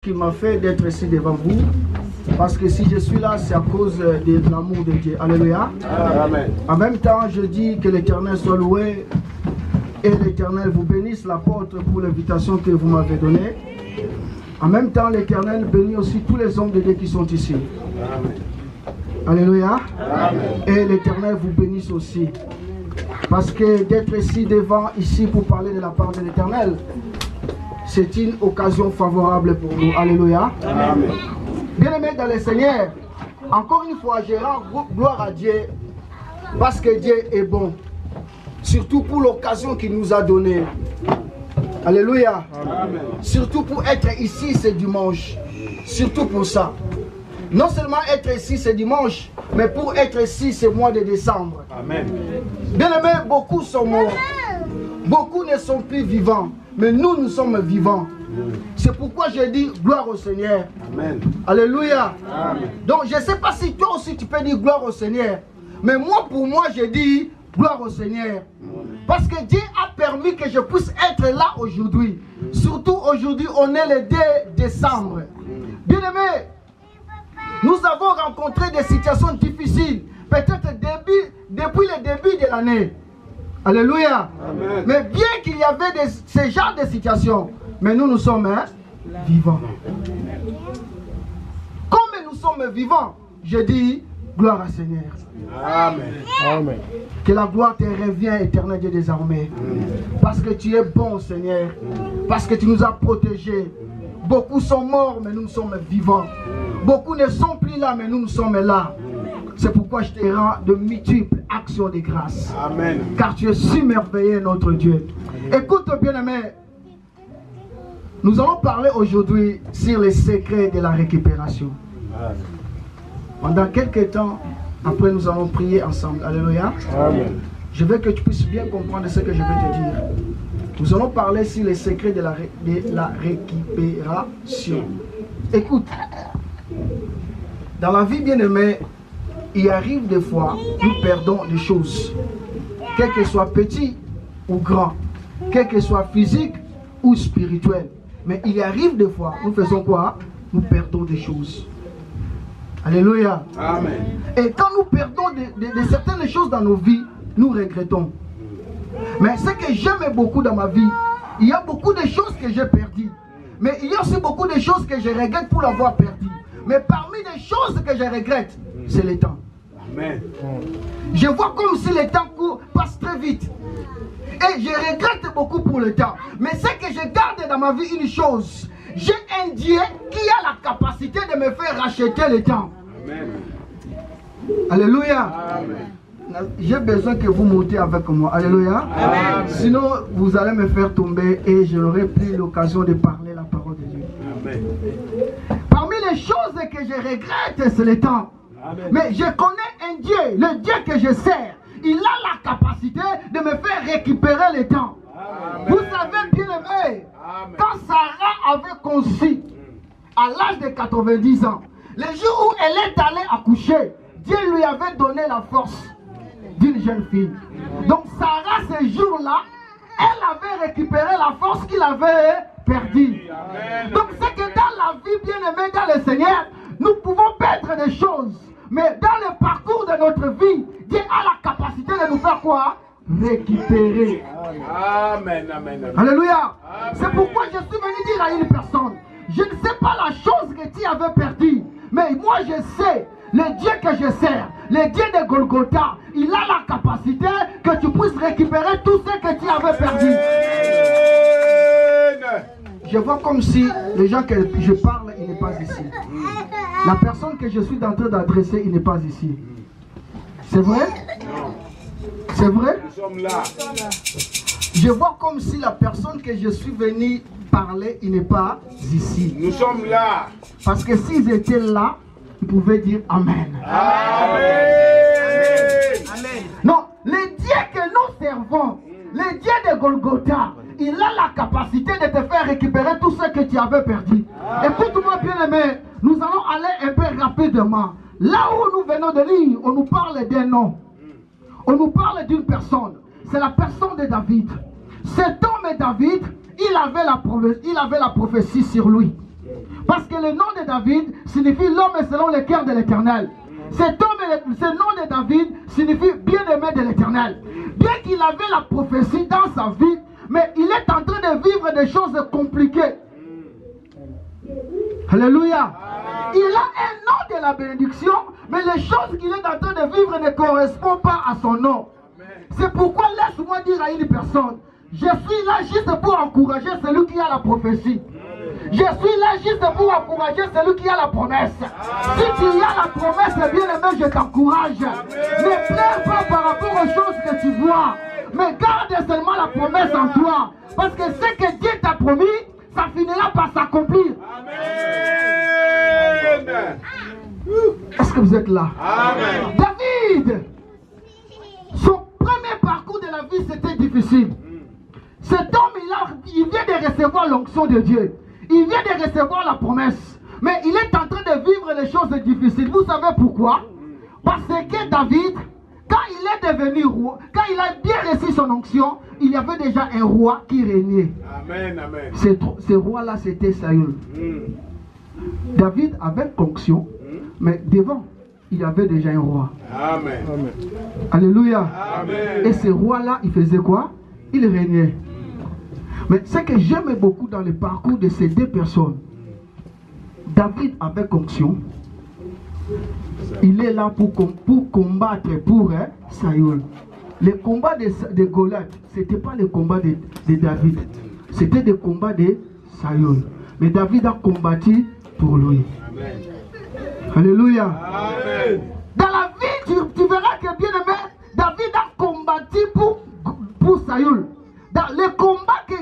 Qui m'a fait d'être ici devant vous, parce que si je suis là, c'est à cause de l'amour de Dieu. Alléluia. Amen. En même temps, je dis que l'Éternel soit loué et l'Éternel vous bénisse, l'apôtre, pour l'invitation que vous m'avez donnée. En même temps, l'Éternel bénit aussi tous les hommes de Dieu qui sont ici. Amen. Alléluia. Amen. Et l'Éternel vous bénisse aussi. Parce que d'être ici devant, ici pour parler de la part de l'Éternel, c'est une occasion favorable pour nous. Alléluia. Amen. Bien-aimés dans le Seigneur, encore une fois, je rends gloire à Dieu parce que Dieu est bon. Surtout pour l'occasion qu'il nous a donnée. Alléluia. Amen. Surtout pour être ici ce dimanche. Surtout pour ça. Non seulement être ici ce dimanche, mais pour être ici ce mois de décembre. Amen. Bien-aimés, beaucoup sont morts. Beaucoup ne sont plus vivants. Mais nous sommes vivants. C'est pourquoi je dis gloire au Seigneur. Amen. Alléluia. Amen. Donc je ne sais pas si toi aussi tu peux dire gloire au Seigneur. Mais moi, pour moi, je dis gloire au Seigneur. Parce que Dieu a permis que je puisse être là aujourd'hui. Surtout aujourd'hui, on est le 2 décembre. Bien-aimés, nous avons rencontré des situations difficiles. Peut-être depuis le début de l'année. Alléluia. Amen. Mais bien qu'il y avait ce genre de situations, mais nous sommes vivants. Comme nous sommes vivants, je dis gloire au Seigneur. Amen. Amen. Que la gloire te revienne, éternel Dieu des armées. Parce que tu es bon, Seigneur. Parce que tu nous as protégés. Beaucoup sont morts, mais nous sommes vivants. Beaucoup ne sont plus là, mais nous sommes là. C'est pourquoi je te rends de multiples actions de grâce. Amen. Car tu es si merveilleux, notre Dieu. Écoute, bien-aimé, nous allons parler aujourd'hui sur les secrets de la récupération. Amen. Pendant quelques temps, après nous allons prier ensemble. Alléluia. Amen. Je veux que tu puisses bien comprendre ce que je vais te dire. Nous allons parler sur les secrets de la récupération. Écoute, dans la vie, bien-aimée, il arrive des fois, nous perdons des choses, quel que soit petit ou grand, quel que soit physique ou spirituel. Mais il arrive des fois, nous faisons quoi? Nous perdons des choses. Alléluia. Amen. Et quand nous perdons de certaines choses dans nos vies, nous regrettons. Mais ce que j'aime beaucoup dans ma vie, il y a beaucoup de choses que j'ai perdues. Mais il y a aussi beaucoup de choses que je regrette pour l'avoir perdu. Mais parmi les choses que je regrette, c'est le temps. Amen. Je vois comme si le temps passe très vite. Et je regrette beaucoup pour le temps. Mais ce que je garde dans ma vie, une chose. J'ai un Dieu qui a la capacité de me faire racheter le temps. Amen. Alléluia. Amen. J'ai besoin que vous montez avec moi. Alléluia. Amen. Sinon, vous allez me faire tomber et je n'aurai plus l'occasion de parler la parole de Dieu. Amen. Parmi les choses que je regrette, c'est le temps. Amen. Mais je connais un Dieu, le Dieu que je sers. Il a la capacité de me faire récupérer le temps. Amen. Vous savez bien aimé, Amen. quand Sarah avait conçu à l'âge de 90 ans, le jour où elle est allée accoucher, Dieu lui avait donné la force d'une jeune fille. Donc Sarah, ce jour-là, elle avait récupéré la force qu'il avait perdue. Amen. Donc c'est que dans la vie, bien aimée dans le Seigneur, nous pouvons perdre des choses. Mais dans le parcours de notre vie, Dieu a la capacité de nous faire quoi? Récupérer. Amen. Amen. Amen. Alléluia. Amen. C'est pourquoi je suis venu dire à une personne, je ne sais pas la chose que tu avais perdue, mais moi je sais, le Dieu que je sers, le Dieu de Golgotha, il a la capacité que tu puisses récupérer tout ce que tu avais perdu. Amen. Je vois comme si les gens que je parle, il n'est pas ici. La personne que je suis en train d'adresser, il n'est pas ici. C'est vrai? Non. C'est vrai? Nous sommes là. Je vois comme si la personne que je suis venu parler, il n'est pas ici. Nous sommes là. Parce que s'ils étaient là, ils pouvaient dire Amen. Amen. Non, le Dieu que nous servons, le Dieu de Golgotha, il a la capacité de te faire récupérer tout ce que tu avais perdu. Écoute-moi bien aimé, nous allons aller un peu rapidement. Là où nous venons de lire, on nous parle d'un nom. On nous parle d'une personne. C'est la personne de David. Cet homme David, il avait la prophétie sur lui. Parce que le nom de David signifie l'homme selon le cœur de l'Éternel. Ce nom de David signifie bien-aimé de l'Éternel. Bien qu'il avait la prophétie dans sa vie, mais il est en train de vivre des choses compliquées. Alléluia. Il a un nom de la bénédiction, mais les choses qu'il est en train de vivre ne correspondent pas à son nom. C'est pourquoi laisse-moi dire à une personne, je suis là juste pour encourager celui qui a la prophétie. Je suis là juste pour encourager celui qui a la promesse. Si tu as la promesse, bien aimé, je t'encourage. Ne pleure pas par rapport aux choses que tu vois, mais garde seulement la promesse en toi. Parce que ce que Dieu t'a promis, ça finira par s'accomplir. Amen. Est-ce que vous êtes là? Amen. David, son premier parcours de la vie, c'était difficile. Cet homme, il vient de recevoir l'onction de Dieu. Il vient de recevoir la promesse. Mais il est en train de vivre les choses difficiles. Vous savez pourquoi? Parce que David, quand il est devenu roi, quand il a bien reçu son onction, il y avait déjà un roi qui régnait. Amen, amen. Ce roi-là, c'était Saül. David avait onction, mais devant, il y avait déjà un roi. Amen. Alléluia. Amen. Et ce roi-là, il faisait quoi? Il régnait. Mais ce que j'aime beaucoup dans le parcours de ces deux personnes, David avec onction, il est là pour combattre pour Saül. Le combat de Goliath, ce n'était pas le combat de David, c'était le combat de Saül. Mais David a combattu pour lui. Amen. Alléluia. Amen. Dans la vie, tu verras que bien aimé, David a combattu pour Saül. Dans le combat que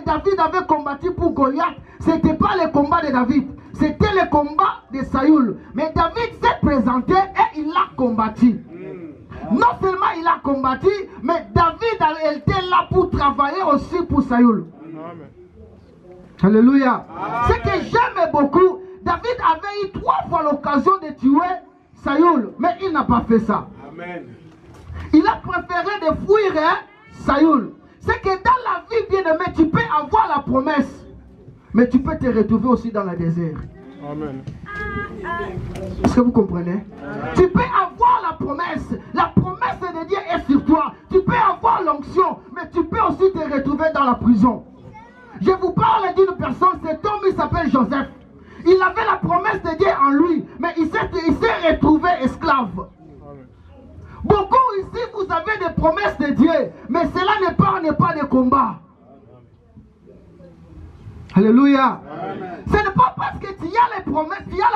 David avait combattu pour Goliath, ce n'était pas le combat de David, c'était le combat de Saül. Mais David s'est présenté et il l'a combattu. Non seulement il a combattu, mais David était là pour travailler aussi pour Saül. Alléluia. Ce que j'aime beaucoup, David avait eu 3 fois l'occasion de tuer Saül, mais il n'a pas fait ça. Amen. Il a préféré de fuir Saül. C'est que dans la vie, bien aimé, tu peux avoir la promesse, mais tu peux te retrouver aussi dans le désert. Amen. Est-ce que vous comprenez? Tu peux avoir la promesse de Dieu est sur toi. Tu peux avoir l'onction, mais tu peux aussi te retrouver dans la prison. Je vous parle d'une personne, cet homme il s'appelle Joseph. Il avait la promesse de Dieu en lui, mais il s'est retrouvé esclave. Beaucoup ici, vous avez des promesses de Dieu, mais cela n'est pas de combat. Alléluia. Ce n'est pas parce que tu as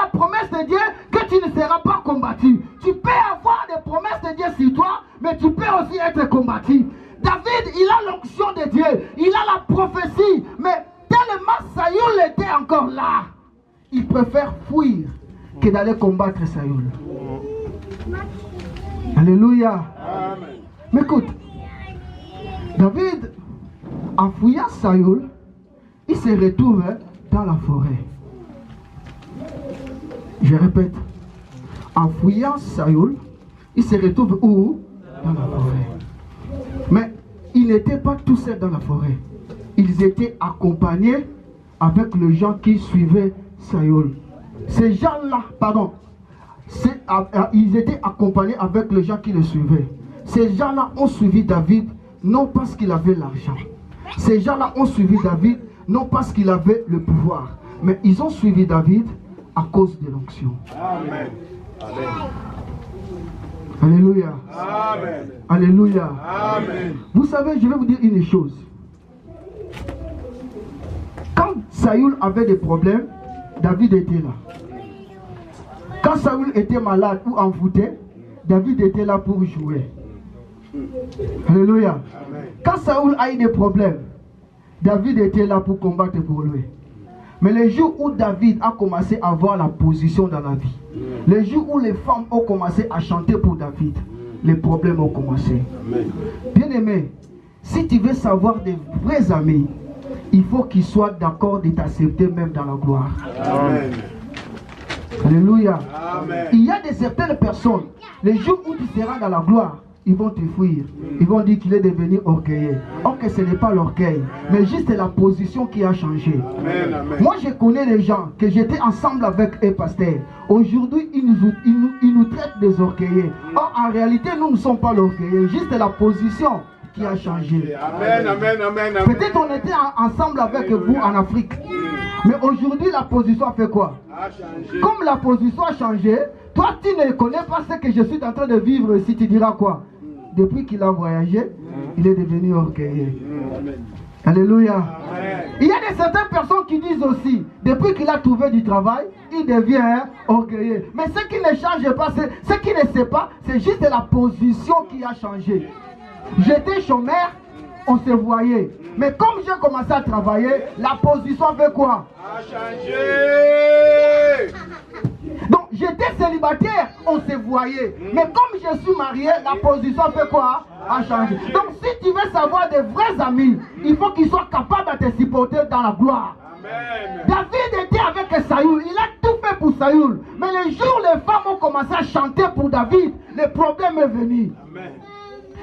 la promesse de Dieu que tu ne seras pas combattu. Tu peux avoir des promesses de Dieu sur toi, mais tu peux aussi être combattu. David, il a l'onction de Dieu, il a la prophétie, mais tellement Saül était encore là, il préfère fuir que d'aller combattre Saül. Alléluia. Amen. Mais écoute, David, en fouillant Saül, il se retrouve dans la forêt. Je répète, en fouillant Saül, il se retrouve où? Dans la forêt. Mais ils n'étaient pas tous seuls dans la forêt. Ils étaient accompagnés avec les gens qui suivaient Saül. Ces gens-là, ils étaient accompagnés avec les gens qui le suivaient. Ces gens-là ont suivi David, non parce qu'il avait l'argent. Ces gens-là ont suivi David, non parce qu'il avait le pouvoir. Mais ils ont suivi David à cause de l'onction. Amen. Amen. Alléluia. Amen. Alléluia. Amen. Vous savez, je vais vous dire une chose. Quand Saül avait des problèmes, David était là. Quand Saül était malade ou envoûté, David était là pour jouer. Alléluia. Amen. Quand Saül a eu des problèmes, David était là pour combattre pour lui. Mais le jour où David a commencé à avoir la position dans la vie, le jour où les femmes ont commencé à chanter pour David, les problèmes ont commencé. Amen. Bien aimé, si tu veux savoir des vrais amis, il faut qu'ils soient d'accord de t'accepter même dans la gloire. Amen. Alléluia. Amen. Il y a de certaines personnes, les jours où tu seras dans la gloire, ils vont te fuir. Ils vont dire qu'il est devenu orgueilleux. Or que ce n'est pas l'orgueil, mais juste la position qui a changé. Amen, amen. Moi, je connais des gens que j'étais ensemble avec eux, pasteur. Aujourd'hui, ils nous traitent des orgueilleux. Or, en réalité, nous ne sommes pas l'orgueilleux, juste la position qui a changé. Amen, amen, amen, amen. Peut-être on était ensemble avec vous en Afrique. Mais aujourd'hui, la position a fait quoi? A changé. Comme la position a changé, toi, tu ne connais pas ce que je suis en train de vivre ici. Tu diras quoi? Depuis qu'il a voyagé, il est devenu orgueilleux. Amen. Alléluia. Amen. Il y a certaines personnes qui disent aussi, depuis qu'il a trouvé du travail, il devient orgueilleux. Mais ce qui ne change pas, ce qui ne sait pas, c'est juste la position qui a changé. J'étais chômeur, on se voyait. Mais comme j'ai commencé à travailler, la position fait quoi? A changé. Donc j'étais célibataire, on se voyait. Mais comme je suis marié, la position fait quoi? A changé. Donc si tu veux savoir des vrais amis, il faut qu'ils soient capables de te supporter dans la gloire. Amen. David était avec Saül, il a tout fait pour Saül. Mais le jour où les femmes ont commencé à chanter pour David, le problème est venu. Amen.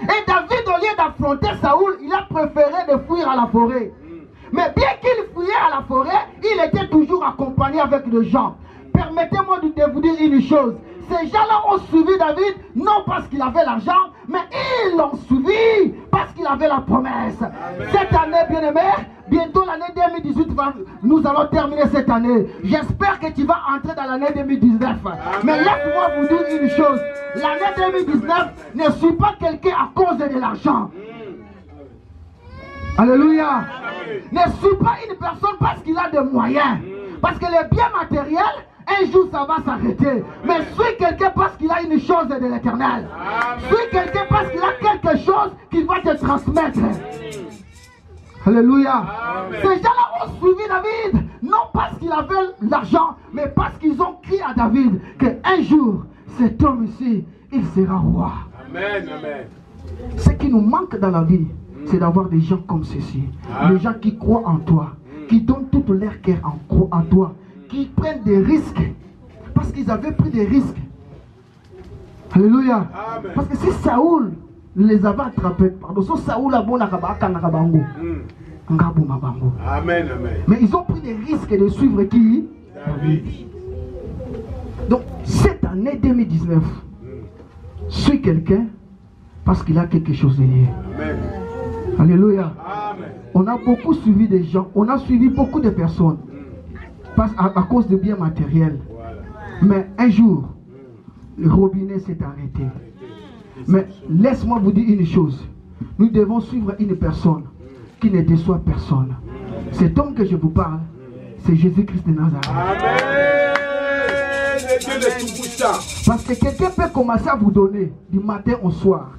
Et David, au lieu d'affronter Saül, il a préféré de fuir à la forêt. Mais bien qu'il fuyait à la forêt, il était toujours accompagné avec des gens. Permettez-moi de vous dire une chose. Ces gens-là ont suivi David, non parce qu'il avait l'argent, mais ils l'ont suivi parce qu'il avait la promesse. Amen. Cette année, bien-aimé, bientôt l'année 2018, nous allons terminer cette année. J'espère que tu vas entrer dans l'année 2019. Amen. Mais laisse-moi vous dire une chose. L'année 2019 ne suit pas quelqu'un à cause de l'argent. Alléluia. Amen. Ne suit pas une personne parce qu'il a des moyens. Parce que les biens matériels, un jour ça va s'arrêter. Mais suis quelqu'un parce qu'il a une chose de l'éternel. Suis quelqu'un parce qu'il a quelque chose qu'il va te transmettre. Alléluia. Amen. Ces gens-là ont suivi David, non parce qu'il avait l'argent, mais parce qu'ils ont crié à David qu'un jour, cet homme ici, il sera roi. Amen, amen. Ce qui nous manque dans la vie, c'est d'avoir des gens comme ceci. Des gens qui croient en toi, qui donnent tout leur cœur en toi, qui prennent des risques. Parce qu'ils avaient pris des risques. Alléluia. Amen. Parce que si Saoul les avait attrapés, pardon, si Saoul a bon Amen, amen. mais ils ont pris des risques de suivre qui? David. Donc, cette année 2019, suis quelqu'un parce qu'il a quelque chose de lié. Amen. Alléluia. Amen. On a beaucoup suivi des gens, on a suivi beaucoup de personnes à cause de biens matériels. Voilà. Mais un jour, le robinet s'est arrêté. Mais laisse-moi vous dire une chose. Nous devons suivre une personne qui ne déçoit personne. Cet homme que je vous parle, c'est Jésus-Christ de Nazareth. Amen. Le Dieu de tout-puissant. Parce que quelqu'un peut commencer à vous donner du matin au soir.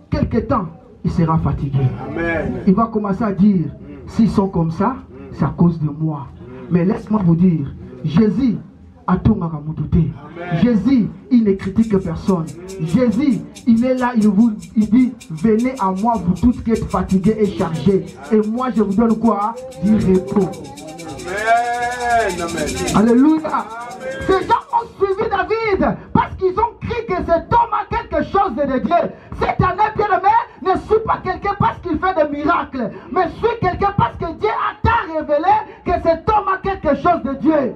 Quelque temps, il sera fatigué. Amen. Il va commencer à dire, s'ils sont comme ça, c'est à cause de moi. Mais laisse-moi vous dire, Jésus a tout maramouté. Jésus, il ne critique personne. Jésus, il est là, il dit, venez à moi, vous tous qui êtes fatigués et chargés. Et moi, je vous donne quoi? Du repos. Amen. Amen. Alléluia. Ces gens ont suivi David parce qu'ils ont crié que cet homme a quelque chose de Dieu. Cette année, bien-aimé, ne suis pas quelqu'un parce qu'il fait des miracles, mais suis quelqu'un parce que Dieu a tant révélé que cet homme a quelque chose de Dieu.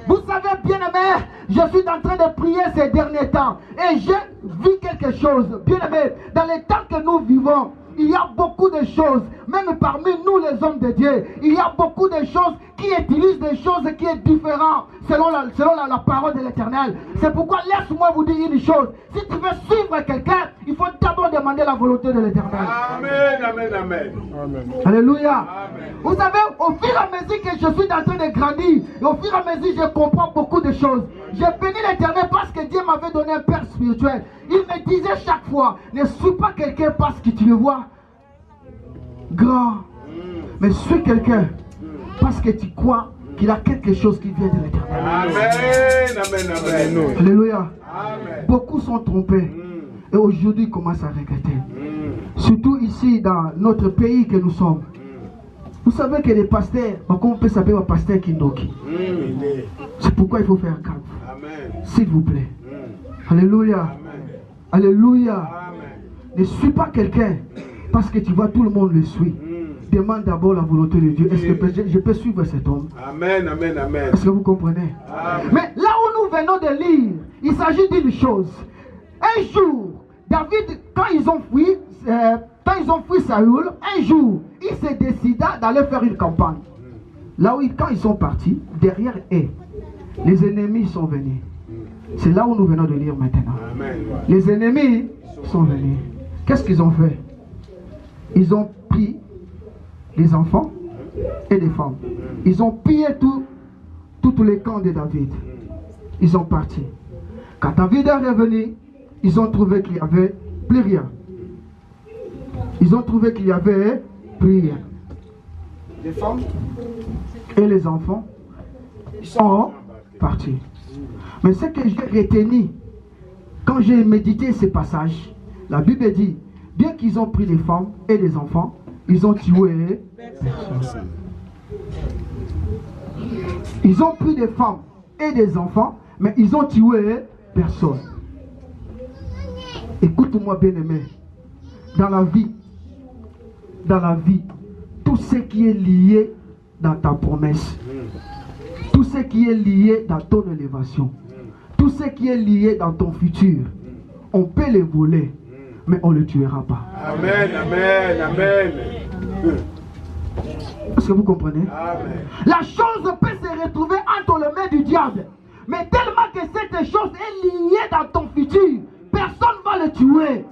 Vous savez, bien-aimé, je suis en train de prier ces derniers temps et j'ai vu quelque chose. Bien-aimé, dans les temps que nous vivons, il y a beaucoup de choses, même parmi nous les hommes de Dieu, il y a beaucoup de choses qui utilisent des choses qui sont différentes selon la parole de l'Éternel. C'est pourquoi laisse-moi vous dire une chose. Si tu veux suivre quelqu'un, il faut d'abord demander la volonté de l'Éternel. Amen. Amen. Amen. Alléluia. Amen. Vous savez, au fur et à mesure que je suis en train de grandir, et au fur et à mesure je comprends beaucoup de choses. J'ai béni l'Éternel parce que Dieu m'avait donné un père spirituel. Il me disait chaque fois, ne suis pas quelqu'un parce que tu le vois grand, mais suis quelqu'un parce que tu crois qu'il a quelque chose qui vient de l'Éternel. Amen. Amen. Amen. Alléluia. Amen. Beaucoup sont trompés et aujourd'hui ils commencent à regretter. Surtout ici dans notre pays que nous sommes. Vous savez que les pasteurs, on peut s'appeler un pasteur Kindoki. C'est pourquoi il faut faire calme. Amen. S'il vous plaît. Alléluia. Alléluia. Amen. Ne suis pas quelqu'un parce que tu vois tout le monde le suit. Demande d'abord la volonté de Dieu. Est-ce que je peux suivre cet homme? Amen, amen, amen. Est-ce que vous comprenez? Amen. Mais là où nous venons de lire, il s'agit d'une chose. Un jour, David, quand ils ont fui Saül, un jour, il se décida d'aller faire une campagne. Là où, quand ils sont partis, derrière eux, les ennemis sont venus. C'est là où nous venons de lire maintenant. Amen. Les ennemis sont venus. Qu'est-ce qu'ils ont fait? Ils ont pris les enfants et les femmes. Ils ont pillé tous les camps de David. Ils sont partis. Quand David est revenu, ils ont trouvé qu'il n'y avait plus rien. Ils ont trouvé qu'il n'y avait plus rien. Les femmes et les enfants sont partis. Mais ce que j'ai retenu quand j'ai médité ces passages, la Bible dit, bien qu'ils ont pris les femmes et les enfants, ils ont tué personne. Ils ont pris des femmes et des enfants, mais ils ont tué personne. Écoute-moi bien aimé, dans la vie, tout ce qui est lié dans ta promesse, tout ce qui est lié dans ton élévation, tout ce qui est lié dans ton futur, on peut les voler, mais on ne le tuera pas. Amen, amen, amen. Est-ce que vous comprenez? Amen. La chose peut se retrouver entre les mains du diable, mais tellement que cette chose est liée dans ton futur, personne ne va le tuer.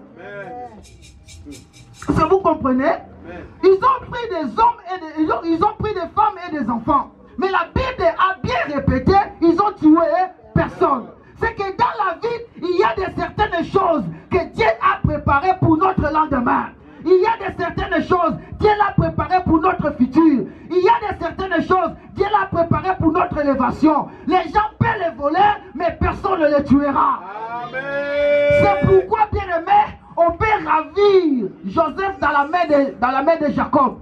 Est-ce que vous comprenez? Ils ont pris des hommes et ils ont pris des femmes et des enfants. Mais la Bible a bien répété, ils ont tué personne. C'est que dans la vie, il y a de certaines choses que Dieu a préparées pour notre lendemain. Il y a de certaines choses, Dieu l'a préparé pour notre futur. Il y a de certaines choses, Dieu l'a préparé pour notre élévation. Les gens peuvent les voler, mais personne ne les tuera. Amen. C'est pourquoi, bien aimé, on peut ravir Joseph dans la main de Jacob.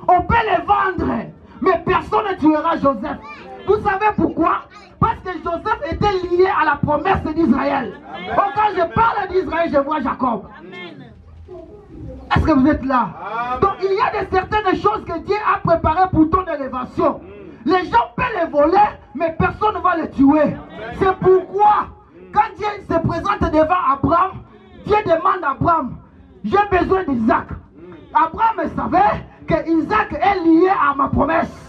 On peut les vendre, mais personne ne tuera Joseph. Vous savez pourquoi? Parce que Joseph était lié à la promesse d'Israël. Donc quand je parle d'Israël, je vois Jacob. Est-ce que vous êtes là? Donc il y a de certaines choses que Dieu a préparées pour ton élévation. Les gens peuvent les voler, mais personne ne va les tuer. C'est pourquoi, quand Dieu se présente devant Abraham, Dieu demande à Abraham, j'ai besoin d'Isaac. Abraham savait que Isaac est lié à ma promesse.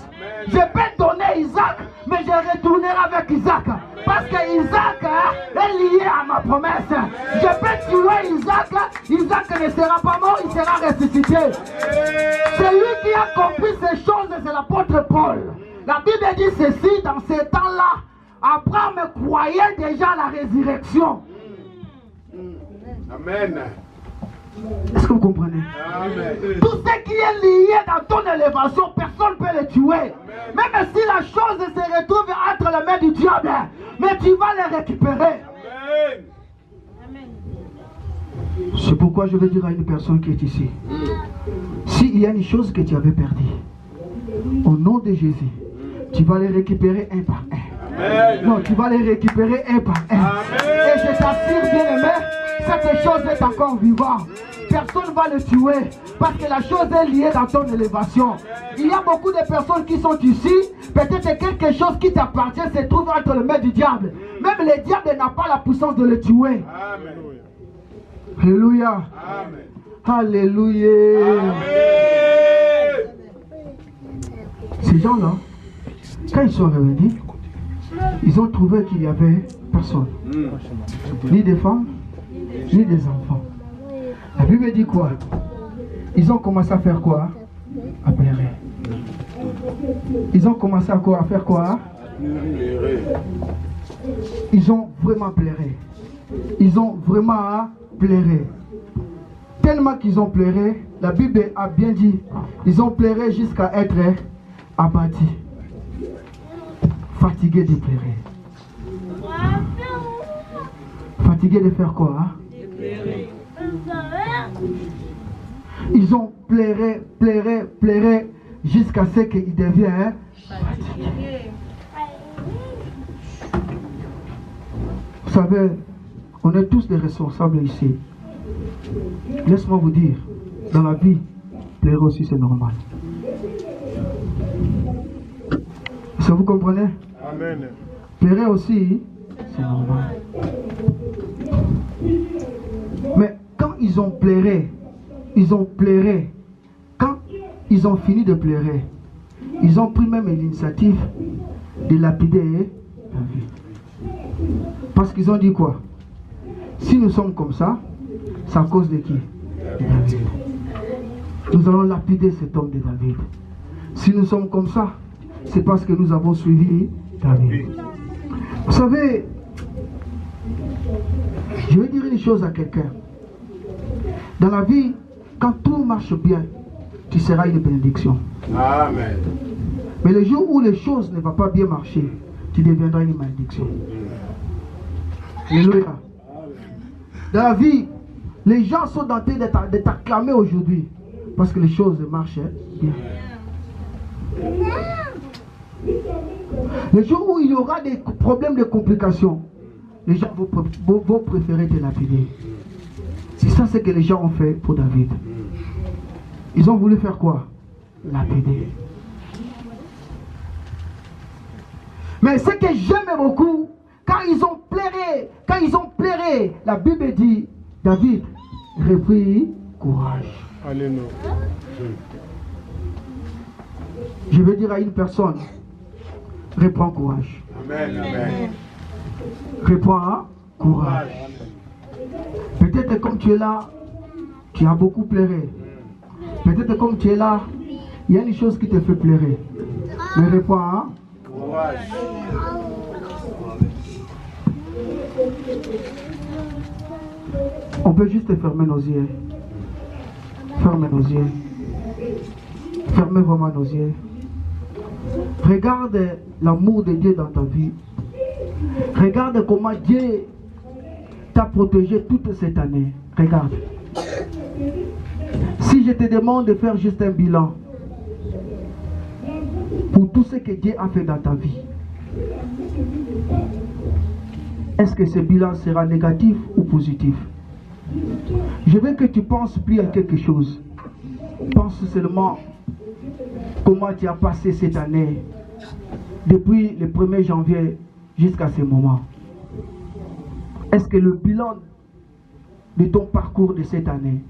Je peux donner Isaac, mais je retournerai avec Isaac. Parce que Isaac est lié à ma promesse. Je peux tuer Isaac, Isaac ne sera pas mort, il sera ressuscité. Celui qui a compris ces choses, c'est l'apôtre Paul. La Bible dit ceci, dans ces temps-là, Abraham croyait déjà à la résurrection. Amen. Est-ce que vous comprenez? Amen. Tout ce qui est lié dans ton élévation, personne ne peut le tuer. Même si la chose se retrouve entre les mains du diable, mais tu vas les récupérer. Amen. C'est pourquoi je vais dire à une personne qui est ici, s'il y a une chose que tu avais perdue, au nom de Jésus, tu vas les récupérer un par un. Amen. Non, tu vas les récupérer un par un. Amen. Et je t'assure, bien aimé, cette chose est encore vivante. Personne ne va le tuer parce que la chose est liée dans ton élévation. Il y a beaucoup de personnes qui sont ici. Peut-être quelque chose qui t'appartient se trouve entre les mains du diable. Même le diable n'a pas la puissance de le tuer. Amen. Alléluia. Amen. Alléluia. Amen. Ces gens-là, quand ils sont revenus, ils ont trouvé qu'il n'y avait personne. Ni des femmes, ni des enfants. La Bible dit quoi? Ils ont commencé à faire quoi? À pleurer. Ils ont commencé à quoi? À faire quoi? Ils ont vraiment pleuré. Ils ont vraiment pleuré. Tellement qu'ils ont pleuré, la Bible a bien dit, ils ont pleuré jusqu'à être abattus. Fatigués de pleurer. Fatigués de faire quoi? Ils ont pleuré jusqu'à ce qu'ils deviennent fatigués. Vous savez, on est tous des responsables ici. Laisse-moi vous dire, dans la vie, pleurer aussi c'est normal. Est-ce que vous comprenez? Amen. Pleurer aussi, c'est normal. Mais quand ils ont pleuré, quand ils ont fini de pleurer, ils ont pris même l'initiative de lapider David. Parce qu'ils ont dit quoi? Si nous sommes comme ça, c'est à cause de qui? De David. Nous allons lapider cet homme de David. Si nous sommes comme ça, c'est parce que nous avons suivi David. Vous savez, je vais dire une chose à quelqu'un. Dans la vie, quand tout marche bien, tu seras une bénédiction. Amen. Mais le jour où les choses ne vont pas bien marcher, tu deviendras une malédiction. Alléluia. Dans la vie, les gens sont tentés de t'acclamer aujourd'hui parce que les choses marchent bien. Le jour où il y aura des problèmes, de complications, les gens vont préférer te lapider. C'est ça ce que les gens ont fait pour David. Ils ont voulu faire quoi? Lapider. Mais ce que j'aime beaucoup, quand ils ont pleuré, la Bible dit, David reprit courage. Alléluia. Je veux dire à une personne, reprends courage. Amen. Amen. Reprends courage. Peut-être comme tu es là, tu as beaucoup pleuré. Peut-être comme tu es là, il y a une chose qui te fait pleurer. Mais reprends Courage. On peut juste fermer nos yeux. Fermez nos yeux. Fermez vraiment nos yeux. Regarde l'amour de Dieu dans ta vie. Regarde comment Dieu t'a protégé toute cette année. Regarde. Si je te demande de faire juste un bilan pour tout ce que Dieu a fait dans ta vie, est-ce que ce bilan sera négatif ou positif? Je veux que tu penses plus à quelque chose. Pense seulement comment tu as passé cette année depuis le 1er janvier jusqu'à ce moment. Est-ce que le bilan de ton parcours de cette année,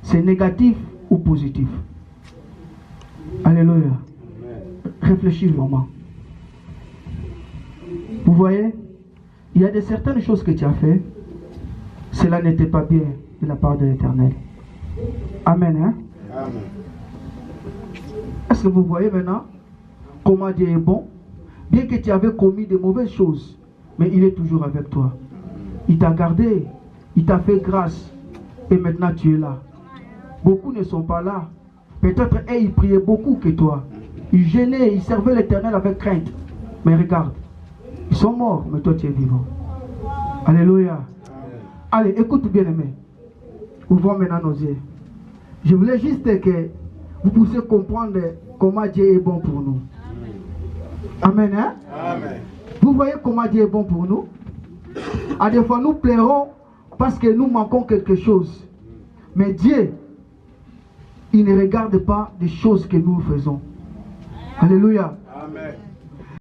c'est négatif ou positif? Alléluia. Réfléchis vraiment. Vous voyez, il y a certaines choses que tu as fait, cela n'était pas bien de la part de l'Éternel. Amen. Hein? Amen. Est-ce que vous voyez maintenant comment Dieu est bon? Bien que tu avais commis de mauvaises choses, mais il est toujours avec toi. Il t'a gardé, il t'a fait grâce, et maintenant tu es là. Beaucoup ne sont pas là. Peut-être ils priaient beaucoup que toi. Ils gênaient, ils servaient l'Éternel avec crainte. Mais regarde, ils sont morts, mais toi tu es vivant. Alléluia. Allez, écoute bien aimé. Ouvrons maintenant nos yeux. Je voulais juste que vous puissiez comprendre comment Dieu est bon pour nous. Amen. Hein? Amen. Vous voyez comment Dieu est bon pour nous? À des fois nous pleurons parce que nous manquons quelque chose. Mais Dieu, il ne regarde pas les choses que nous faisons. Alléluia. Amen.